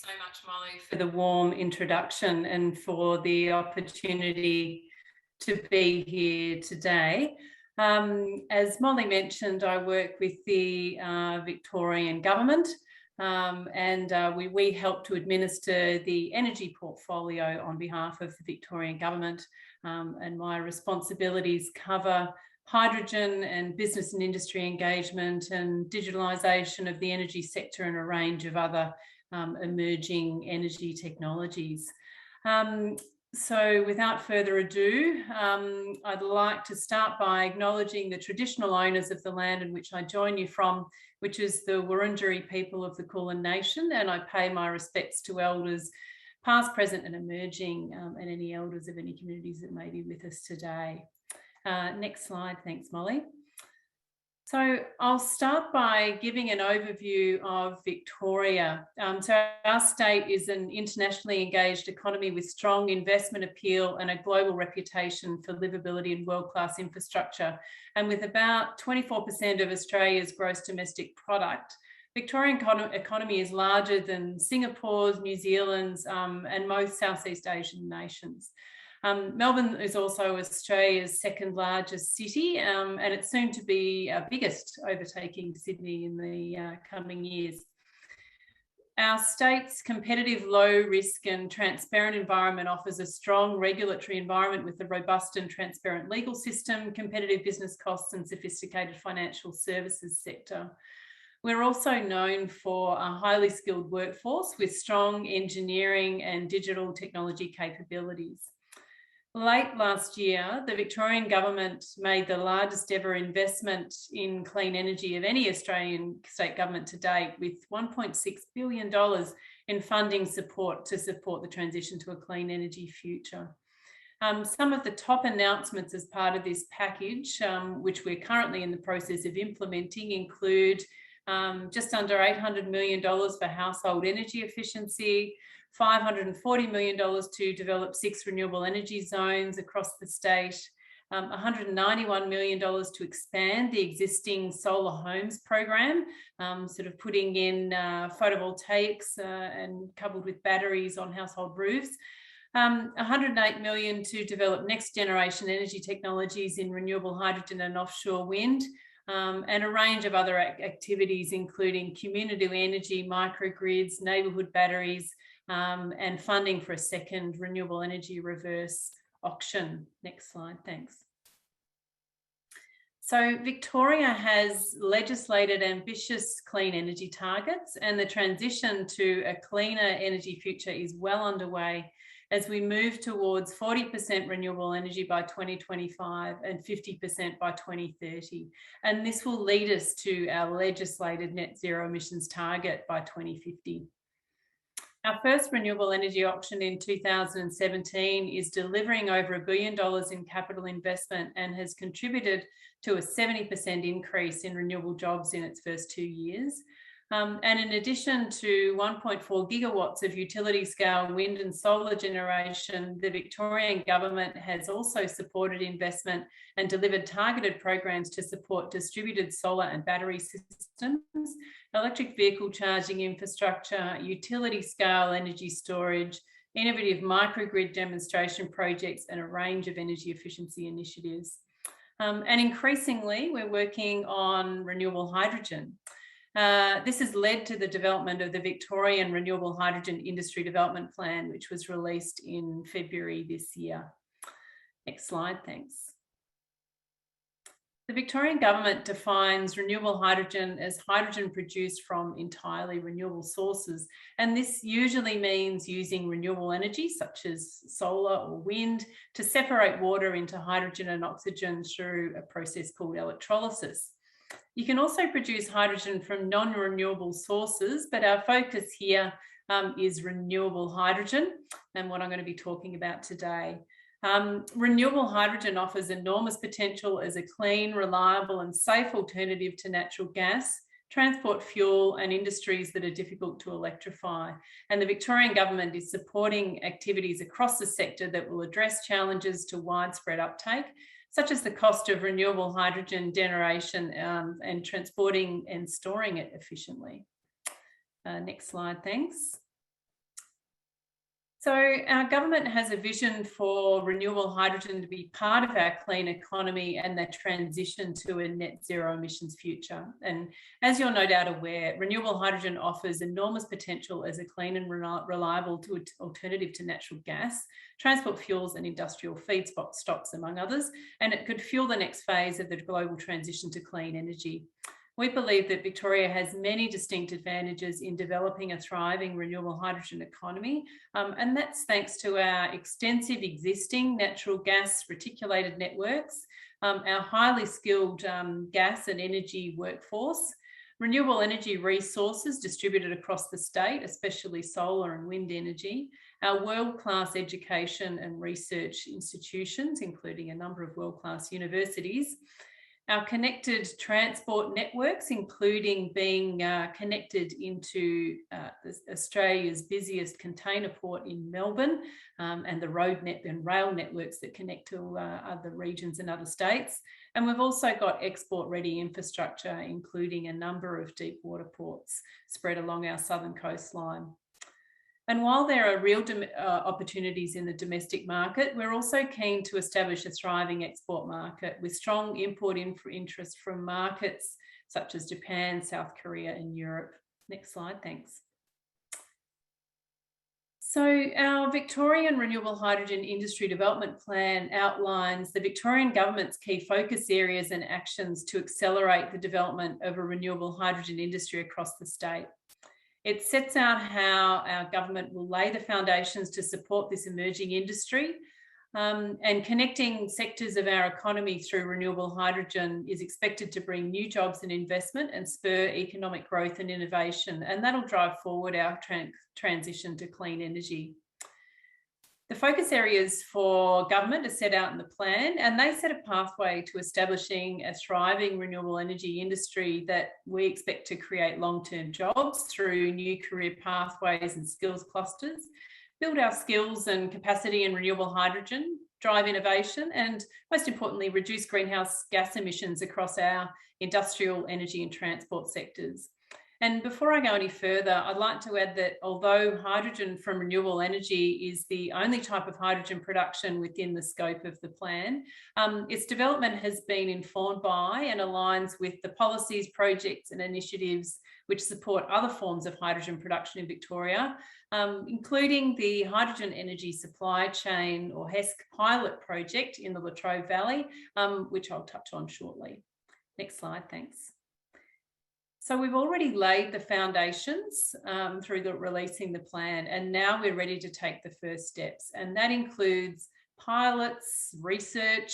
so much, Molly, for the warm introduction and for the opportunity to be here today. As Molly mentioned, I work with the Victorian Government and we help to administer the energy portfolio on behalf of the Victorian Government, and my responsibilities cover hydrogen and business and industry engagement and digitalisation of the energy sector and a range of other emerging energy technologies. So without further ado, I'd like to start by acknowledging the traditional owners of the land in which I join you from, which is the Wurundjeri people of the Kulin Nation, and I pay my respects to elders past, present and emerging, and any elders of any communities that may be with us today. Next slide, thanks Molly. So I'll start by giving an overview of Victoria. So our state is an internationally engaged economy with strong investment appeal and a global reputation for livability and world-class infrastructure. And with about 24% of Australia's gross domestic product, Victorian economy is larger than Singapore's, New Zealand's, and most Southeast Asian nations. Melbourne is also Australia's second largest city, and it's soon to be our biggest, overtaking Sydney in the coming years. Our state's competitive, low risk and transparent environment offers a strong regulatory environment with a robust and transparent legal system, competitive business costs and sophisticated financial services sector. We're also known for a highly skilled workforce with strong engineering and digital technology capabilities. Late last year, the Victorian Government made the largest ever investment in clean energy of any Australian state government to date, with $1.6 billion in funding support to support the transition to a clean energy future. Some of the top announcements as part of this package, which we're currently in the process of implementing, include just under $800 million for household energy efficiency, $540 million to develop 6 renewable energy zones across the state, $191 million to expand the existing solar homes program, sort of putting in photovoltaics and coupled with batteries on household roofs, $108 million to develop next generation energy technologies in renewable hydrogen and offshore wind, and a range of other activities, including community energy, microgrids, neighbourhood batteries, and funding for a second renewable energy reverse auction. Next slide, thanks. So Victoria has legislated ambitious clean energy targets, and the transition to a cleaner energy future is well underway as we move towards 40% renewable energy by 2025 and 50% by 2030. And this will lead us to our legislated net zero emissions target by 2050. Our first renewable energy auction in 2017 is delivering over $1 billion in capital investment and has contributed to a 70% increase in renewable jobs in its first 2 years. And in addition to 1.4 gigawatts of utility scale wind and solar generation, the Victorian Government has also supported investment and delivered targeted programs to support distributed solar and battery systems, electric vehicle charging infrastructure, utility scale energy storage, innovative microgrid demonstration projects, and a range of energy efficiency initiatives. And increasingly, we're working on renewable hydrogen. This has led to the development of the Victorian Renewable Hydrogen Industry Development Plan, which was released in February this year. Next slide, thanks. The Victorian Government defines renewable hydrogen as hydrogen produced from entirely renewable sources, and this usually means using renewable energy such as solar or wind to separate water into hydrogen and oxygen through a process called electrolysis. You can also produce hydrogen from non-renewable sources, but our focus here is renewable hydrogen and what I'm going to be talking about today. Renewable hydrogen offers enormous potential as a clean, reliable and safe alternative to natural gas, transport fuel and industries that are difficult to electrify. And the Victorian Government is supporting activities across the sector that will address challenges to widespread uptake, such as the cost of renewable hydrogen generation and transporting and storing it efficiently. Next slide, thanks. So our government has a vision for renewable hydrogen to be part of our clean economy and the transition to a net zero emissions future. And as you're no doubt aware, renewable hydrogen offers enormous potential as a clean and reliable alternative to natural gas, transport fuels and industrial feedstocks, among others, and it could fuel the next phase of the global transition to clean energy. We believe that Victoria has many distinct advantages in developing a thriving renewable hydrogen economy, and that's thanks to our extensive existing natural gas reticulated networks, our highly skilled gas and energy workforce, renewable energy resources distributed across the state, especially solar and wind energy, our world-class education and research institutions, including a number of world-class universities, our connected transport networks, including being connected into Australia's busiest container port in Melbourne, and the road and rail networks that connect to other regions and other states. And we've also got export-ready infrastructure, including a number of deep water ports spread along our southern coastline. And while there are real opportunities in the domestic market, we're also keen to establish a thriving export market with strong import interest from markets such as Japan, South Korea and Europe. Next slide, thanks. So our Victorian Renewable Hydrogen Industry Development Plan outlines the Victorian Government's key focus areas and actions to accelerate the development of a renewable hydrogen industry across the state. It sets out how our government will lay the foundations to support this emerging industry, and connecting sectors of our economy through renewable hydrogen is expected to bring new jobs and investment and spur economic growth and innovation, and that'll drive forward our transition to clean energy. The focus areas for government are set out in the plan, and they set a pathway to establishing a thriving renewable energy industry that we expect to create long-term jobs through new career pathways and skills clusters, build our skills and capacity in renewable hydrogen, drive innovation, and most importantly, reduce greenhouse gas emissions across our industrial, energy and transport sectors. And before I go any further, I'd like to add that although hydrogen from renewable energy is the only type of hydrogen production within the scope of the plan, its development has been informed by and aligns with the policies, projects and initiatives which support other forms of hydrogen production in Victoria, including the Hydrogen Energy Supply Chain or HESC pilot project in the Latrobe Valley, which I'll touch on shortly. Next slide, thanks. So we've already laid the foundations through releasing the plan, and now we're ready to take the first steps. And that includes pilots, research,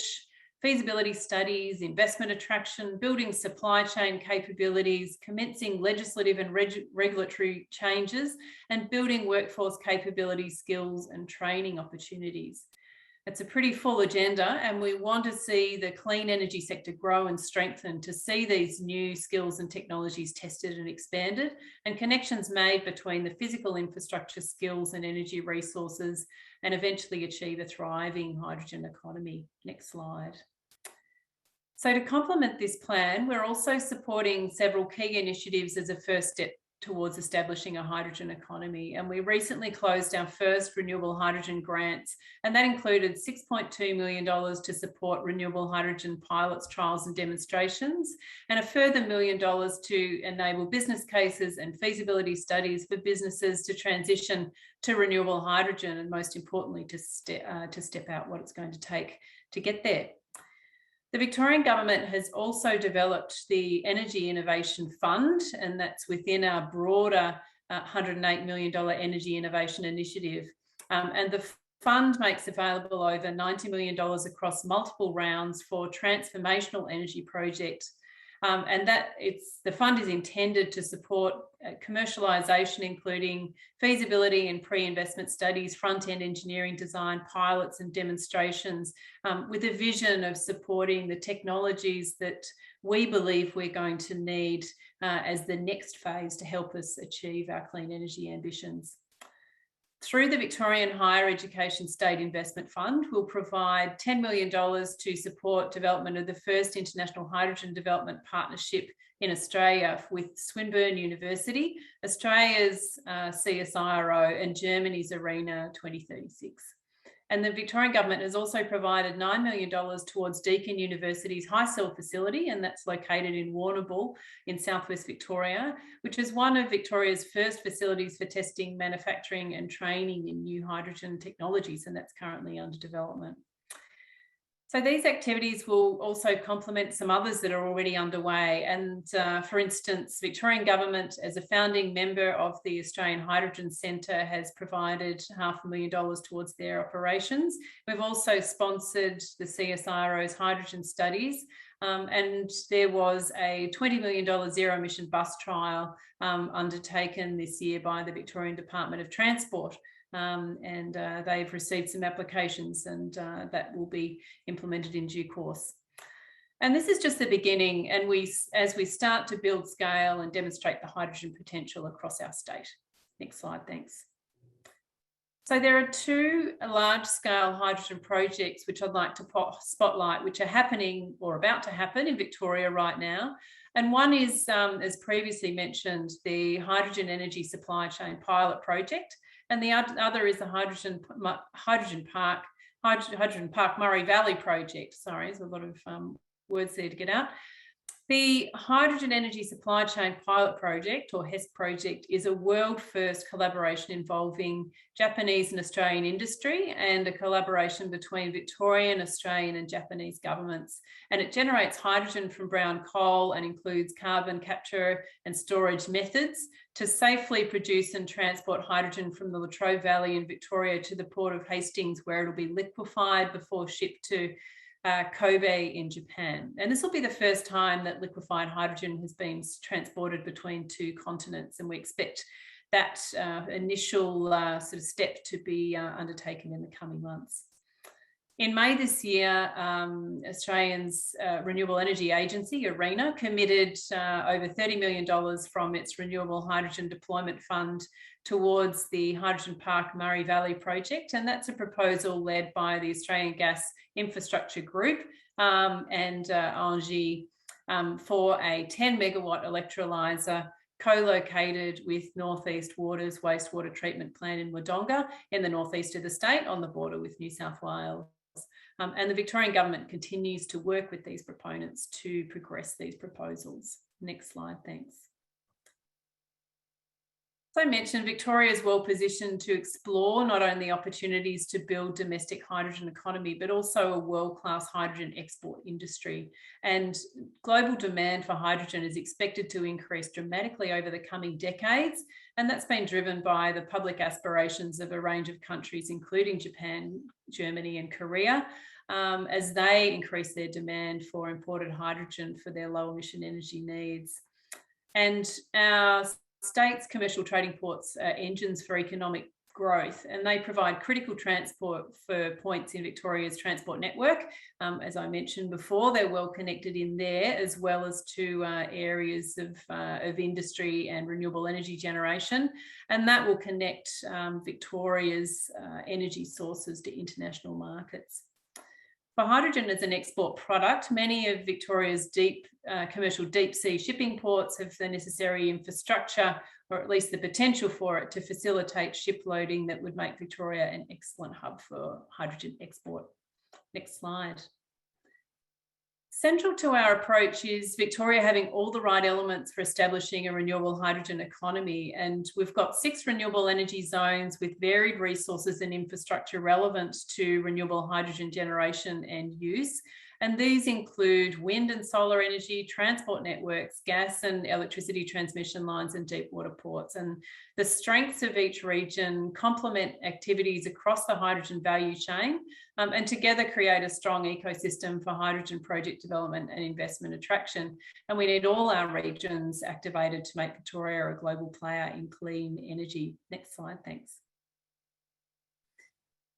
feasibility studies, investment attraction, building supply chain capabilities, commencing legislative and regulatory changes, and building workforce capability, skills and training opportunities. It's a pretty full agenda, and we want to see the clean energy sector grow and strengthen, to see these new skills and technologies tested and expanded, and connections made between the physical infrastructure, skills and energy resources, and eventually achieve a thriving hydrogen economy. Next slide. So to complement this plan, we're also supporting several key initiatives as a first step towards establishing a hydrogen economy. And we recently closed our first renewable hydrogen grants, and that included $6.2 million to support renewable hydrogen pilots, trials and demonstrations, and a further $1 million to enable business cases and feasibility studies for businesses to transition to renewable hydrogen, and most importantly, to step out what it's going to take to get there. The Victorian Government has also developed the Energy Innovation Fund, and that's within our broader $108 million Energy Innovation Initiative. And the fund makes available over $90 million across multiple rounds for transformational energy projects. And the fund is intended to support commercialisation, including feasibility and pre-investment studies, front-end engineering design, pilots and demonstrations, with a vision of supporting the technologies that we believe we're going to need as the next phase to help us achieve our clean energy ambitions. through the Victorian Higher Education State Investment Fund, we'll provide $10 million to support development of the first international hydrogen development partnership in Australia with Swinburne University, Australia's CSIRO, and Germany's ARENA 2036. And the Victorian government has also provided $9 million towards Deakin University's high cell facility, and that's located in Renewable in southwest Victoria, which is one of Victoria's first facilities for testing, manufacturing and training in new hydrogen technologies, and that's currently under development. So these activities will also complement some others that are already underway. And for instance, Victorian Government, as a founding member of the Australian Hydrogen Centre, has provided $500,000 towards their operations. We've also sponsored the CSIRO's hydrogen studies, and there was a $20 million zero emission bus trial undertaken this year by the Victorian Department of Transport. And they've received some applications, and that will be implemented in due course. And this is just the beginning, and as we start to build scale and demonstrate the hydrogen potential across our state. Next slide, thanks. So there are two large-scale hydrogen projects which I'd like to spotlight, which are happening or about to happen in Victoria right now. And one is, as previously mentioned, the Hydrogen Energy Supply Chain Pilot Project. And the other is the Hydrogen Park Murray Valley Project. Sorry, there's a lot of words there to get out. The Hydrogen Energy Supply Chain Pilot Project, or HESP project, is a world-first collaboration involving Japanese and Australian industry and a collaboration between Victorian, Australian and Japanese governments. And it generates hydrogen from brown coal and includes carbon capture and storage methods to safely produce and transport hydrogen from the Latrobe Valley in Victoria to the port of Hastings, where it'll be liquefied before shipped to Kobe in Japan. And this will be the first time that liquefied hydrogen has been transported between two continents, and we expect that initial sort of step to be undertaken in the coming months. In May this year, Australia's Renewable Energy Agency, ARENA, committed over $30 million from its Renewable Hydrogen Deployment Fund towards the Hydrogen Park Murray Valley project. And that's a proposal led by the Australian Gas Infrastructure Group and 𝐕𝐢𝐜𝐿𝐺 for a 10 megawatt electrolyser co-located with Northeast Water's wastewater treatment plant in Wodonga in the northeast of the state on the border with New South Wales. And the Victorian government continues to work with these proponents to progress these proposals. Next slide, thanks. As I mentioned, Victoria is well positioned to explore not only opportunities to build domestic hydrogen economy, but also a world-class hydrogen export industry. And global demand for hydrogen is expected to increase dramatically over the coming decades. And that's been driven by the public aspirations of a range of countries, including Japan, Germany and Korea, as they increase their demand for imported hydrogen for their low emission energy needs. And our state's commercial trading ports are engines for economic growth, and they provide critical transport for points in Victoria's transport network. As I mentioned before, they're well connected in there, as well as to areas of industry and renewable energy generation, and that will connect Victoria's energy sources to international markets. For hydrogen as an export product, many of Victoria's commercial deep sea shipping ports have the necessary infrastructure, or at least the potential for it, to facilitate ship loading that would make Victoria an excellent hub for hydrogen export. Next slide. Central to our approach is Victoria having all the right elements for establishing a renewable hydrogen economy. And we've got 6 renewable energy zones with varied resources and infrastructure relevant to renewable hydrogen generation and use. And these include wind and solar energy, transport networks, gas and electricity transmission lines and deep water ports. And the strengths of each region complement activities across the hydrogen value chain and together create a strong ecosystem for hydrogen project development and investment attraction. And we need all our regions activated to make Victoria a global player in clean energy. Next slide, thanks.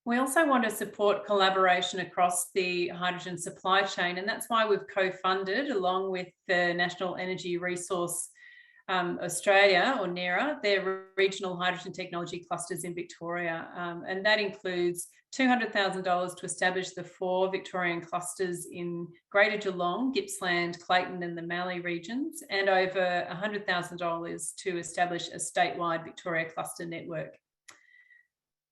We also want to support collaboration across the hydrogen supply chain, and that's why we've co-funded, along with the National Energy Resource Australia, or NERA, their regional hydrogen technology clusters in Victoria. And that includes $200,000 to establish the 4 Victorian clusters in Greater Geelong, Gippsland, Clayton and the Mallee regions, and over $100,000 to establish a statewide Victoria cluster network.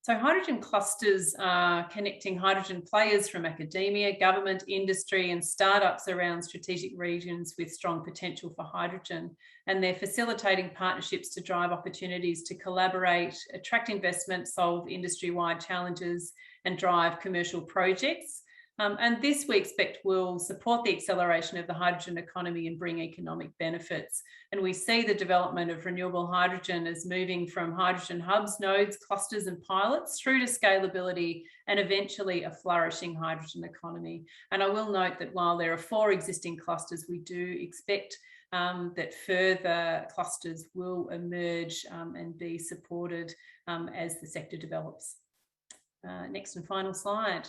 So hydrogen clusters are connecting hydrogen players from academia, government, industry and startups around strategic regions with strong potential for hydrogen. And they're facilitating partnerships to drive opportunities to collaborate, attract investment, solve industry-wide challenges and drive commercial projects. And this we expect will support the acceleration of the hydrogen economy and bring economic benefits. And we see the development of renewable hydrogen as moving from hydrogen hubs, nodes, clusters and pilots through to scalability and eventually a flourishing hydrogen economy. And I will note that while there are 4 existing clusters, we do expect that further clusters will emerge and be supported as the sector develops. Next and final slide.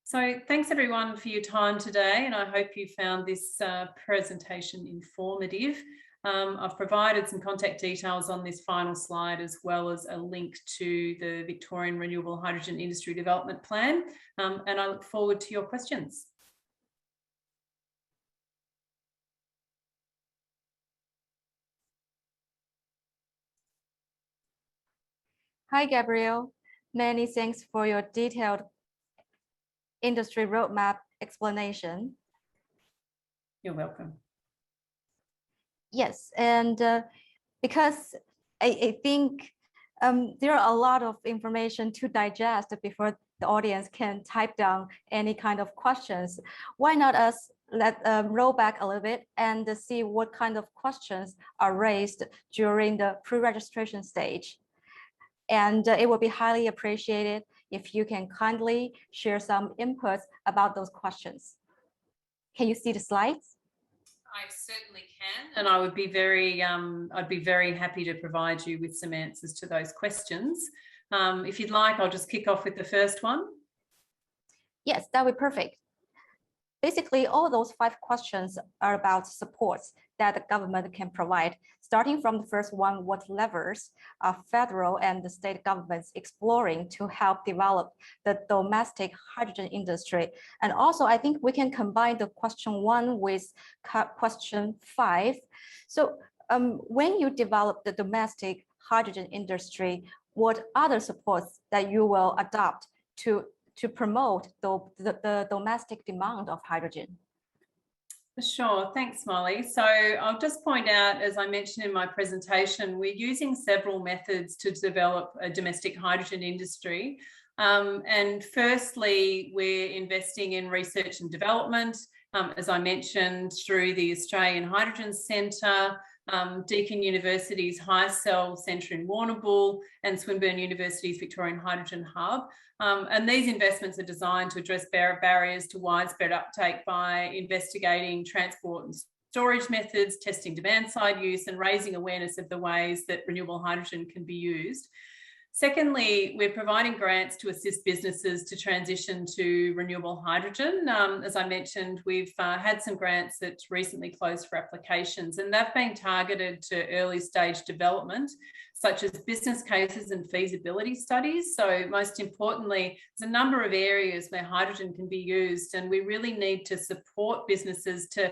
So thanks everyone for your time today, and I hope you found this presentation informative. I've provided some contact details on this final slide, as well as a link to the Victorian Renewable Hydrogen Industry Development Plan, and I look forward to your questions. Hi, Gabrielle. Many thanks for your detailed industry roadmap explanation. You're welcome. Yes, and because I think there are a lot of information to digest before the audience can type down any kind of questions. Why not us roll back a little bit and see what kind of questions are raised during the pre-registration stage. And it will be highly appreciated if you can kindly share some inputs about those questions. Can you see the slides? I certainly can, and I would be very, I'd be very happy to provide you with some answers to those questions. If you'd like, I'll just kick off with the first one. Yes, that would be perfect. Basically, all those 5 questions are about supports that the government can provide. Starting from the first one, what levers are federal and the state governments exploring to help develop the domestic hydrogen industry? And also, I think we can combine the question 1 with question 5. So when you develop the domestic hydrogen industry, what other supports that you will adopt to promote the domestic demand of hydrogen? Sure, thanks, Molly. So I'll just point out, as I mentioned in my presentation, we're using several methods to develop a domestic hydrogen industry. And firstly, we're investing in research and development, as I mentioned, through the Australian Hydrogen Centre, Deakin University's HyCell Centre in Warrnambool, and Swinburne University's Victorian Hydrogen Hub. And these investments are designed to address barriers to widespread uptake by investigating transport and storage methods, testing demand-side use, and raising awareness of the ways that renewable hydrogen can be used. Secondly, we're providing grants to assist businesses to transition to renewable hydrogen. As I mentioned, we've had some grants that recently closed for applications, and they've been targeted to early stage development, such as business cases and feasibility studies. So most importantly, there's a number of areas where hydrogen can be used, and we really need to support businesses to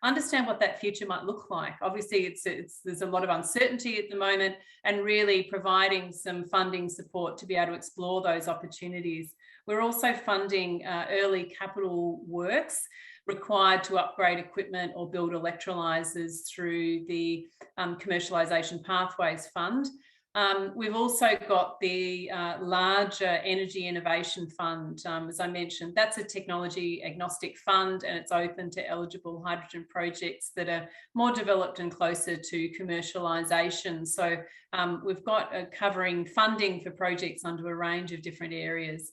understand what that future might look like. Obviously, there's a lot of uncertainty at the moment, and really providing some funding support to be able to explore those opportunities. We're also funding early capital works required to upgrade equipment or build electrolyzers through the Commercialisation Pathways Fund. We've also got the larger Energy Innovation Fund. As I mentioned, that's a technology agnostic fund, and it's open to eligible hydrogen projects that are more developed and closer to commercialisation. So we've got covering funding for projects under a range of different areas.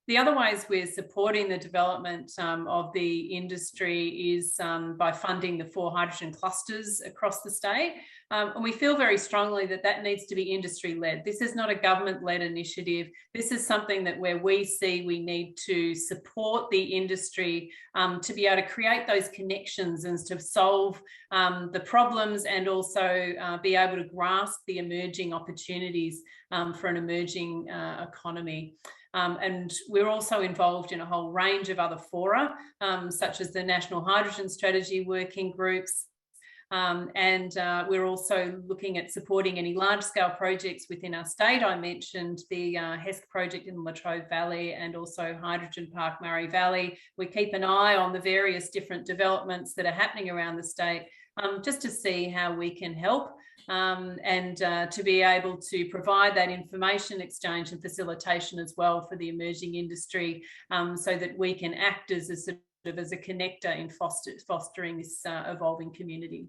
The other ways we're supporting the development of the industry is by funding the 4 hydrogen clusters across the state. And we feel very strongly that that needs to be industry-led. This is not a government-led initiative. This is something that where we see we need to support the industry to be able to create those connections and to solve the problems, and also be able to grasp the emerging opportunities for an emerging economy. And we're also involved in a whole range of other fora, such as the National Hydrogen Strategy working groups. And we're also looking at supporting any large-scale projects within our state. I mentioned the HESC project in the Latrobe Valley and also Hydrogen Park Murray Valley. We keep an eye on the various different developments that are happening around the state, just to see how we can help. And to be able to provide that information exchange and facilitation as well for the emerging industry, so that we can act as a sort of as a connector in fostering this evolving community.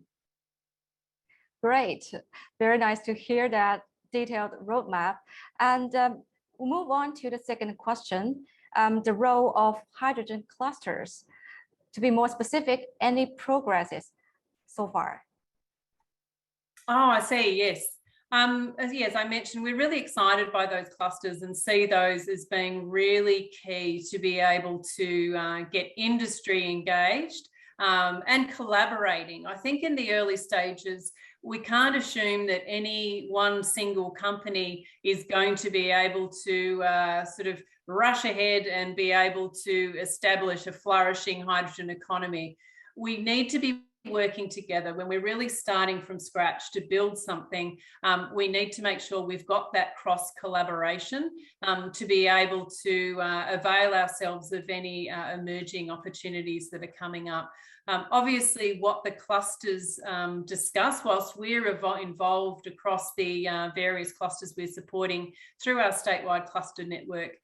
Great, very nice to hear that detailed roadmap. And we'll move on to the second question, the role of hydrogen clusters. To be more specific, any progresses so far? Oh, I see, yes. As I mentioned, we're really excited by those clusters and see those as being really key to be able to get industry engaged and collaborating. I think in the early stages, we can't assume that any one single company is going to be able to sort of rush ahead and be able to establish a flourishing hydrogen economy. We need to be working together. When we're really starting from scratch to build something, we need to make sure we've got that cross collaboration to be able to avail ourselves of any emerging opportunities that are coming up. Obviously, what the clusters discuss, whilst we're involved across the various clusters we're supporting through our statewide cluster network,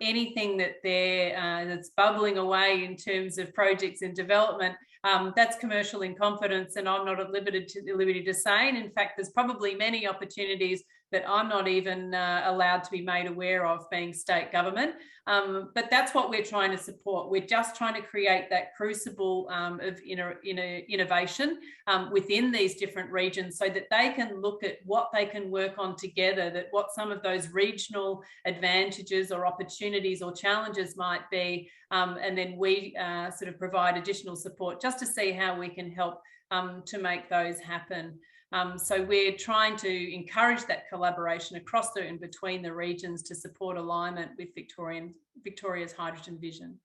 anything that that's bubbling away in terms of projects in development, that's commercial in confidence, and I'm not at liberty to say. And in fact, there's probably many opportunities that I'm not even allowed to be made aware of, being state government. But that's what we're trying to support. We're just trying to create that crucible of innovation within these different regions, so that they can look at what they can work on together, that what some of those regional advantages or opportunities or challenges might be, and then we sort of provide additional support just to see how we can help to make those happen. So we're trying to encourage that collaboration across and between the regions to support alignment with Victoria's hydrogen vision.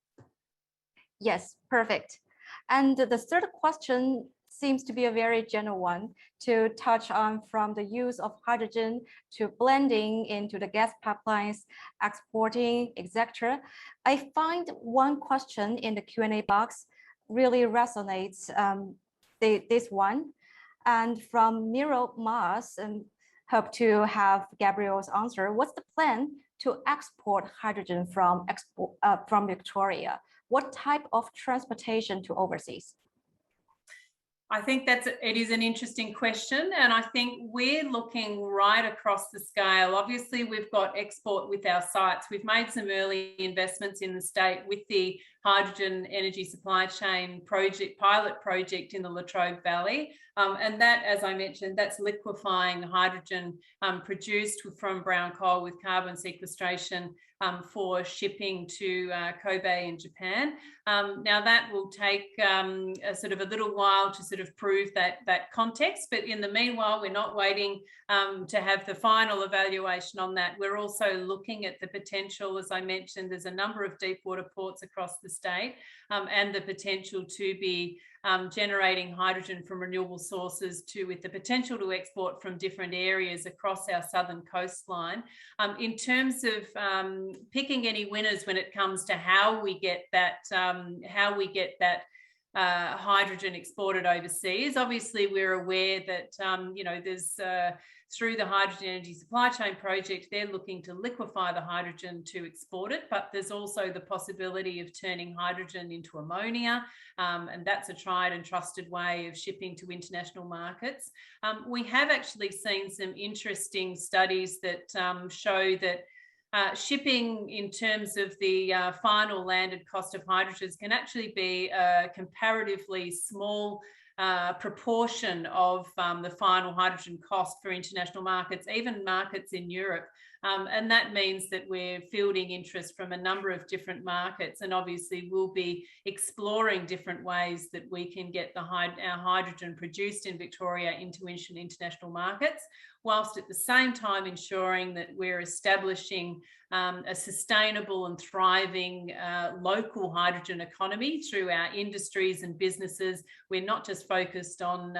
Yes, perfect. And the third question seems to be a very general one to touch on, from the use of hydrogen to blending into the gas pipelines, exporting, etc. I find one question in the Q&A box really resonates, this one. And from Miro Mars, and hope to have Gabrielle's answer. What's the plan to export hydrogen from Victoria? What type of transportation to overseas? I think it is an interesting question, and I think we're looking right across the scale. Obviously, we've got export with our sites. We've made some early investments in the state with the hydrogen energy supply chain pilot project in the Latrobe Valley. And that, as I mentioned, that's liquefying hydrogen produced from brown coal with carbon sequestration for shipping to Kobe in Japan. Now that will take a sort of a little while to sort of prove that context, but in the meanwhile, we're not waiting to have the final evaluation on that. We're also looking at the potential, as I mentioned, there's a number of deep water ports across the state, and the potential to be generating hydrogen from renewable sources with the potential to export from different areas across our southern coastline. In terms of picking any winners when it comes to how we get that hydrogen exported overseas, obviously we're aware that there's through the hydrogen energy supply chain project, they're looking to liquefy the hydrogen to export it, but there's also the possibility of turning hydrogen into ammonia, and that's a tried and trusted way of shipping to international markets. We have actually seen some interesting studies that show that shipping in terms of the final landed cost of hydrogens can actually be a comparatively small proportion of the final hydrogen cost for international markets, even markets in Europe. And that means that we're fielding interest from a number of different markets, and obviously we'll be exploring different ways that we can get our hydrogen produced in Victoria into international markets, whilst at the same time ensuring that we're establishing a sustainable and thriving local hydrogen economy through our industries and businesses. We're not just focused on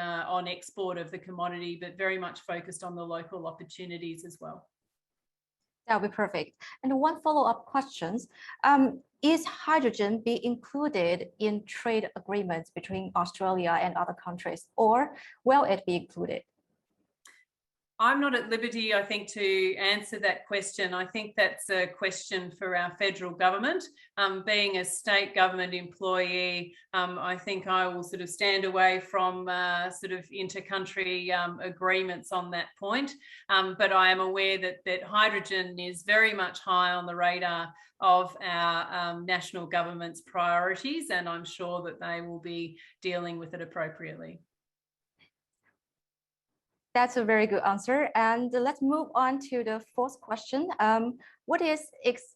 export of the commodity, but very much focused on the local opportunities as well. That would be perfect. And one follow-up question, is hydrogen be included in trade agreements between Australia and other countries, or will it be included? I'm not at liberty, I think, to answer that question. I think that's a question for our federal government. Being a state government employee, I think I will sort of stand away from sort of inter-country agreements on that point. But I am aware that hydrogen is very much high on the radar of our national government's priorities, and I'm sure that they will be dealing with it appropriately. That's a very good answer. And let's move on to the fourth question. What is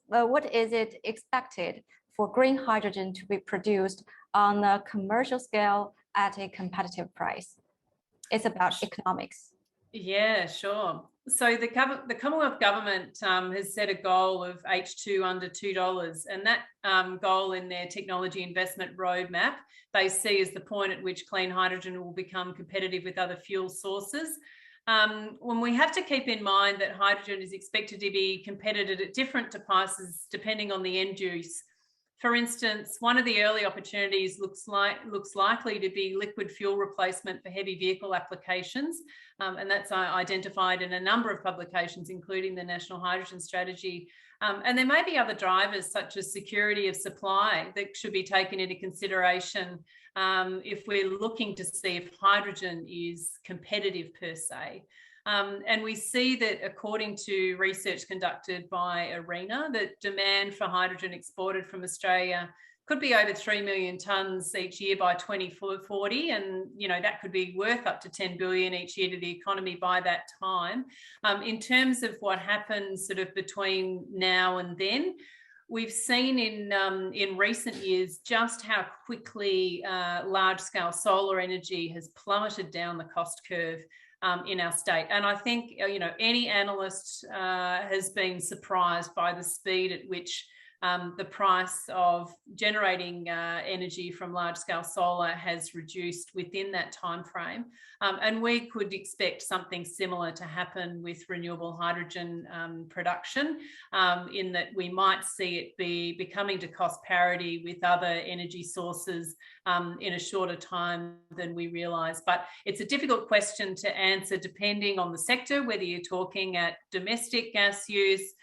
it expected for green hydrogen to be produced on a commercial scale at a competitive price? It's about economics. Yeah, sure. So the Commonwealth Government has set a goal of H2 under $2, and that goal in their technology investment roadmap they see as the point at which clean hydrogen will become competitive with other fuel sources. When we have to keep in mind that hydrogen is expected to be competitive at different prices depending on the end use. For instance, one of the early opportunities looks likely to be liquid fuel replacement for heavy vehicle applications, and that's identified in a number of publications, including the National Hydrogen Strategy. And there may be other drivers such as security of supply that should be taken into consideration if we're looking to see if hydrogen is competitive per se. And we see that according to research conducted by ARENA, that demand for hydrogen exported from Australia could be over 3 million tonnes each year by 2040, and that could be worth up to 10 billion each year to the economy by that time. In terms of what happens sort of between now and then, we've seen in recent years just how quickly large-scale solar energy has plummeted down the cost curve in our state. And I think, any analyst has been surprised by the speed at which the price of generating energy from large-scale solar has reduced within that time frame. And we could expect something similar to happen with renewable hydrogen production, in that we might see it be becoming to cost parity with other energy sources in a shorter time than we realise. But it's a difficult question to answer depending on the sector, whether you're talking at domestic gas use,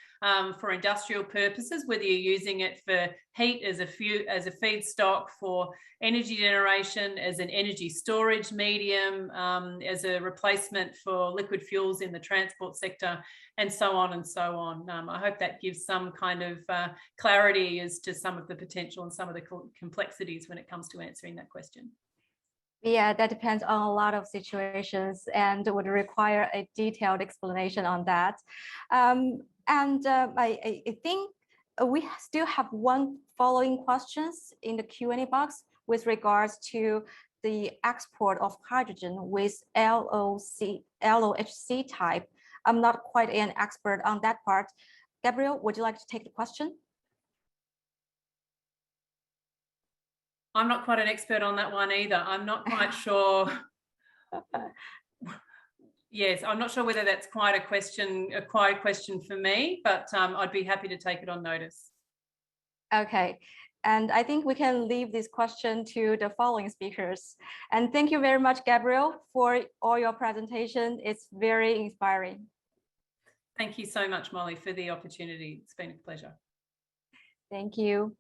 for industrial purposes, whether you're using it for heat as a feedstock for energy generation, as an energy storage medium, as a replacement for liquid fuels in the transport sector, and so on and so on. I hope that gives some kind of clarity as to some of the potential and some of the complexities when it comes to answering that question. Yeah, that depends on a lot of situations and would require a detailed explanation on that. I think we still have one following questions in the Q&A box with regards to the export of hydrogen with LOHC type. I'm not quite an expert on that part. Gabrielle, would you like to take the question? I'm not quite an expert on that one either. I'm not quite sure. Yes, I'm not sure whether that's quite a question for me, but I'd be happy to take it on notice. Okay, and I think we can leave this question to the following speakers. And thank you very much, Gabrielle, for all your presentation. It's very inspiring. Thank you so much, Molly, for the opportunity. It's been a pleasure. Thank you.